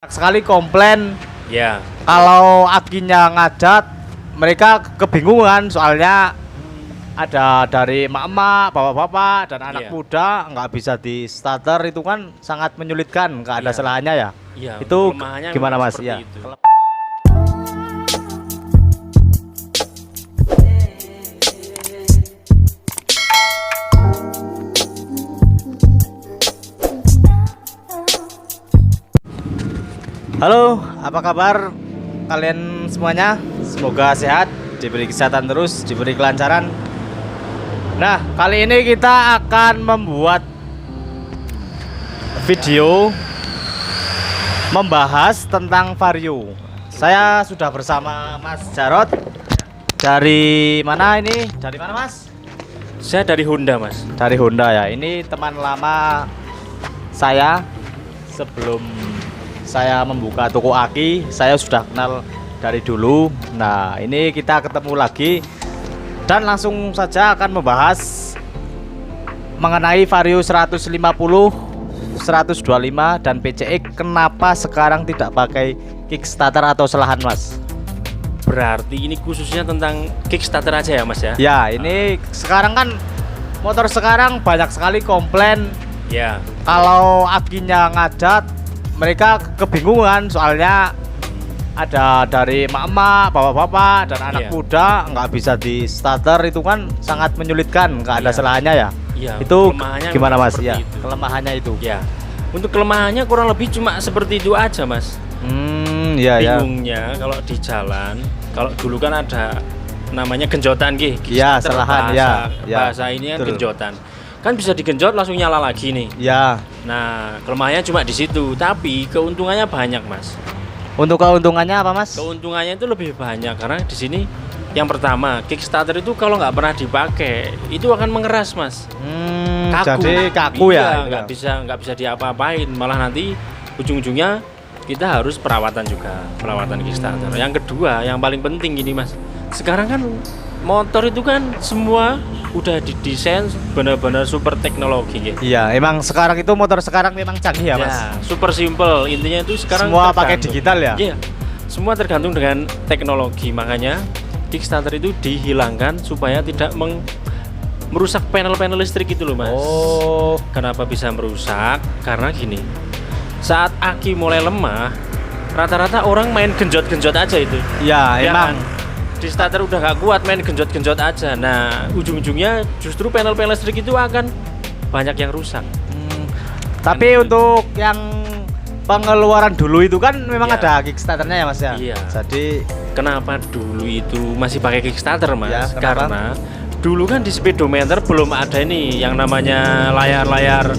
Sekali komplain Ya, kalau akinya ngadat, mereka kebingungan soalnya ada dari emak-emak, bapak-bapak dan anak Iya. muda nggak bisa di starter, itu kan sangat menyulitkan, nggak ada Iya. salahnya ya. iya. Itu kelemahannya gimana memang Mas? seperti Ya. itu. Halo, apa kabar kalian semuanya? Semoga sehat, diberi kesehatan terus, diberi kelancaran. Nah, kali ini kita akan membuat video membahas tentang Vario. Saya sudah bersama Mas Jarot. Dari mana ini? Dari mana Mas? Saya dari Honda, Mas. Dari Honda ya. Ini teman lama saya. Sebelum saya membuka toko aki, saya sudah kenal dari dulu. Nah, ini kita ketemu lagi dan langsung saja akan membahas mengenai Vario 150, 125 dan PCX. Kenapa sekarang tidak pakai Kickstarter atau selahan, Mas? Berarti ini khususnya tentang Kickstarter aja ya, Mas ya? Ya, ini sekarang kan motor sekarang banyak sekali komplain Ya, kalau akinya ngadat, mereka kebingungan soalnya ada dari emak-emak, bapak-bapak dan anak Iya. muda nggak bisa di starter, itu kan sangat menyulitkan, nggak ada Iya. salahnya ya. iya. Itu Kelemahannya gimana memang Mas? seperti Ya, itu. kelemahannya itu. Ya. Untuk kelemahannya kurang lebih cuma seperti itu aja, Mas. Ya ya. Bingungnya kalau di jalan, kalau dulu kan ada namanya genjotan Iya, Kickstarter, selahan, bahasa, ya, ya. bahasa ini kan Betul. genjotan. Kan bisa digenjot langsung nyala lagi nih. Ya, Nah, kelemahannya cuma di situ, tapi keuntungannya banyak, Mas. untuk keuntungannya apa Mas? Keuntungannya itu lebih banyak karena di sini yang pertama, Kickstarter itu kalau nggak pernah dipakai itu akan mengeras, Mas. Jadi kaku Iya, ya. nggak bisa diapa-apain, malah nanti ujung-ujungnya kita harus perawatan juga, perawatan Kickstarter. Yang kedua, yang paling penting ini, Mas, sekarang kan motor itu kan semua udah didesain benar-benar super teknologi gitu. Iya, emang sekarang itu motor sekarang memang canggih ya Mas. Super simple, intinya itu sekarang Semua pakai tergantung. digital ya? Iya, semua tergantung dengan teknologi, makanya Kickstarter itu dihilangkan supaya tidak merusak panel-panel listrik itu loh, Mas. Oh, Kenapa bisa merusak? Karena gini, saat aki mulai lemah, rata-rata orang main genjot-genjot aja itu. ya Ya emang. kan? Di starter udah gak kuat, main genjot-genjot aja. Nah, ujung-ujungnya justru panel-panel listrik itu akan banyak yang rusak. Tapi untuk yang pengeluaran dulu itu kan memang Iya. ada Kickstarternya ya Mas ya. Iya. Jadi Kenapa dulu itu masih pakai Kickstarter, Mas? Ya, kenapa? Karena dulu kan di speedometer belum ada ini yang namanya layar-layar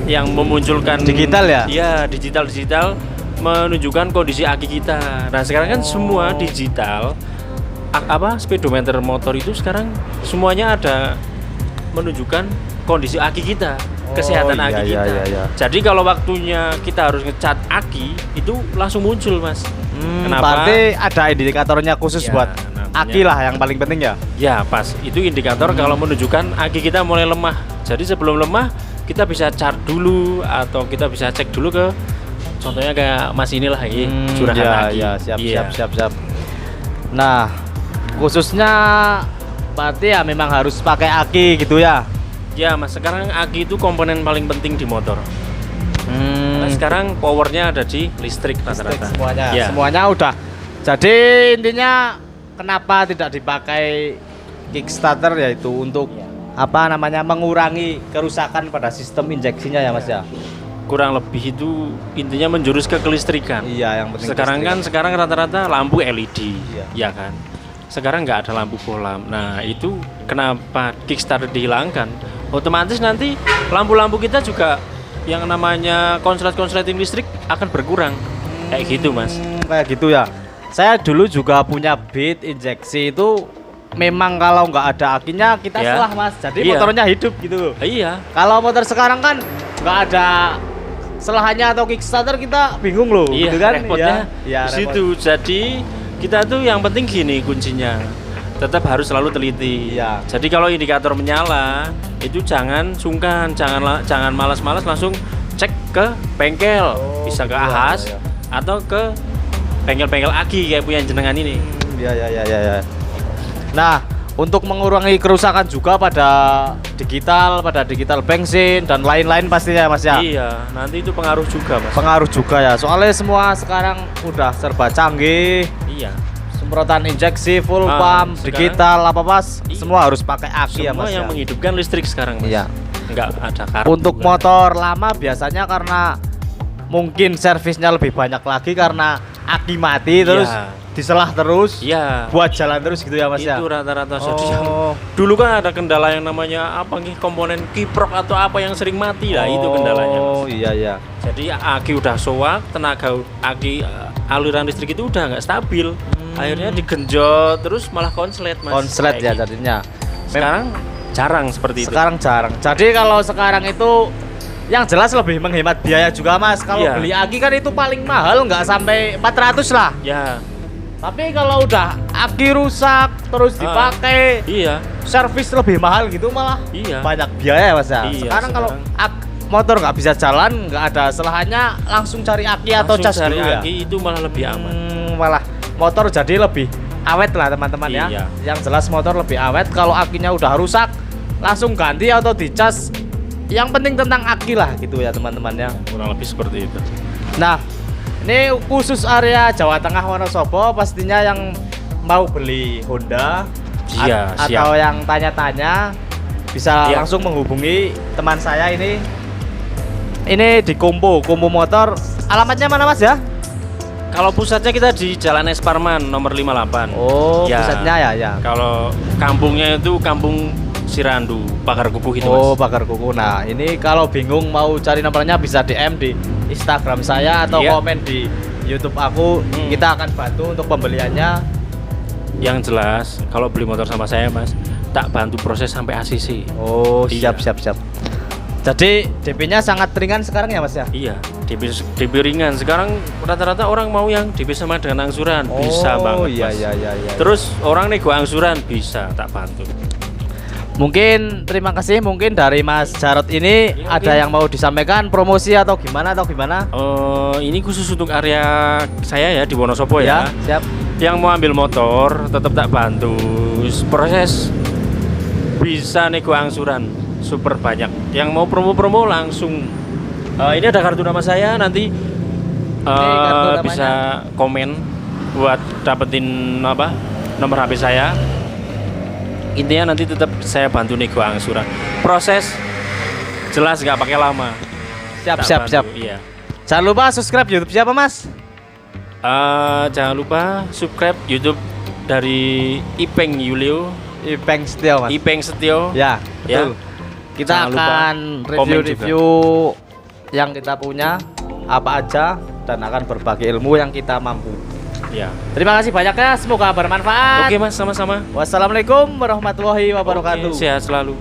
yang memunculkan Digital ya? Iya, digital menunjukkan kondisi aki kita. Nah, sekarang kan semua digital. Speedometer motor itu sekarang semuanya ada menunjukkan kondisi aki kita, kesehatan iya, aki iya, kita. iya, iya. Jadi kalau waktunya kita harus ngecat aki itu langsung muncul, Mas. Kenapa? berarti ada indikatornya khusus Ya, buat namanya- aki lah yang paling penting ya. Ya, pas. Itu indikator kalau menunjukkan aki kita mulai lemah. Jadi sebelum lemah kita bisa chart dulu atau kita bisa cek dulu ke contohnya kayak Mas inilah ini curahan ya, aki. ya, Iya. siap. Nah, khususnya berarti ya memang harus pakai aki gitu ya. Ya, Mas, sekarang aki itu komponen paling penting di motor. Nah, sekarang powernya ada di listrik rata-rata. Semuanya, Ya. semuanya udah. Jadi intinya kenapa tidak dipakai Kickstarter yaitu untuk apa namanya mengurangi kerusakan pada sistem injeksinya ya Mas ya. Kurang lebih itu intinya menjurus ke kelistrikan. Iya, yang penting Sekarang rata-rata lampu LED, Iya. ya kan. Sekarang nggak ada lampu bohlam. Nah, itu kenapa Kickstarter dihilangkan? Otomatis nanti lampu-lampu kita juga yang namanya konsleting listrik akan berkurang. Kayak gitu, Mas. Kayak gitu ya. Saya dulu juga punya Beat injeksi itu memang kalau nggak ada akinya kita Ya. selah Mas. Jadi Iya. motornya hidup gitu. Iya, Kalau motor sekarang kan nggak ada selahannya atau Kickstarter, kita bingung loh, iya, gitu kan? repotnya ya, di situ. Jadi kita tuh yang penting gini kuncinya. Tetap harus selalu teliti. Iya. Jadi kalau indikator menyala, itu jangan sungkan, jangan malas-malas langsung cek ke bengkel, bisa ke iya, Ahas iya. atau ke bengkel-bengkel aki kayak punya jenengan ini. Ya. Nah, untuk mengurangi kerusakan juga pada digital bensin dan lain-lain pastinya Mas ya. Iya, nanti itu pengaruh juga Mas. Pengaruh juga ya. Soalnya semua sekarang udah serba canggih. Iya. Semprotan injeksi, full sekarang- pump, digital apa Mas? Iya. Semua harus pakai aki ya Semua Mas yang ya. menghidupkan listrik sekarang Mas. Iya. Enggak ada kartu. Untuk kan. motor lama biasanya karena mungkin servisnya lebih banyak lagi karena aki mati terus Iya. diselah terus Iya. buat jalan terus gitu ya Mas ya. Itu rata-rata jadi Oh. dulu kan ada kendala yang namanya apa nih komponen kiprok atau apa yang sering mati lah itu kendalanya Mas. Oh iya. Jadi aki udah soak, tenaga aki aliran listrik itu udah nggak stabil. Akhirnya digenjot terus malah konslet Mas. Konslet Kayak ya gitu. jadinya. Sekarang jarang seperti itu. Sekarang jarang. Jadi kalau sekarang itu yang jelas lebih menghemat biaya juga Mas. Kalau Iya. beli aki kan itu paling mahal nggak sampai 400 lah. Ya, Tapi kalau udah aki rusak terus dipakai iya. servis lebih mahal gitu malah Iya. banyak biaya Mas ya. Iya, sekarang kalau motor nggak bisa jalan nggak ada selahannya langsung cari aki atau Langsung cas cari dulu ya. aki itu malah lebih aman. Malah motor jadi lebih awet lah teman-teman ya. Iya. Yang jelas motor lebih awet. Kalau akinya udah rusak langsung ganti atau dicas. Yang penting tentang aki lah gitu ya teman-teman ya. Kurang lebih seperti itu. Nah, ini khusus area Jawa Tengah Wonosobo pastinya yang mau beli Honda Iya, atau siap. yang tanya-tanya bisa Iya. langsung menghubungi teman saya ini. Ini di Kompo Motor. Alamatnya mana Mas ya? Kalau pusatnya kita di Jalan Es Parman nomor 58. Oh, Ya. pusatnya ya. Kalau kampungnya itu Kampung Sirandu, Pagar Kukuh itu Oh, Mas. Bakar Kuku. Nah, ini kalau bingung mau cari nomornya bisa DM di Instagram saya atau Iya. komen di YouTube aku. Kita akan bantu untuk pembeliannya. Yang jelas kalau beli motor sama saya Mas, tak bantu proses sampai ACC. Oh, Iya. siap. Jadi DP-nya sangat ringan sekarang ya Mas ya? Iya, DP ringan. Sekarang rata-rata orang mau yang DP sama dengan angsuran, bisa banget iya, Mas. iya. Terus orang nego angsuran bisa, tak bantu. Mungkin terima kasih mungkin dari Mas Jarot ini Iya, ada oke. yang mau disampaikan promosi atau gimana? Ini khusus untuk area saya ya di Wonosobo ya. Siap. Yang mau ambil motor tetap tak bantu. Proses bisa nego angsuran super banyak. Yang mau promo-promo langsung. Ini ada kartu nama saya nanti kartu namanya. bisa komen buat dapetin apa nomor HP saya. Intinya nanti tetap saya bantu nego angsuran. Proses jelas nggak pakai lama. Tak Siap. bantu, Iya. Jangan lupa subscribe YouTube siapa Mas? Jangan lupa subscribe YouTube dari Ipeng Yulio, Ipeng Setio Mas. Ipeng Setio. Ya, Ya. betul. Kita Jangan lupa akan komen review yang kita punya apa aja dan akan berbagi ilmu yang kita mampu. Ya. Terima kasih banyak ya, semoga bermanfaat. Oke Mas, sama-sama. Wassalamualaikum warahmatullahi wabarakatuh. Oke, sehat selalu.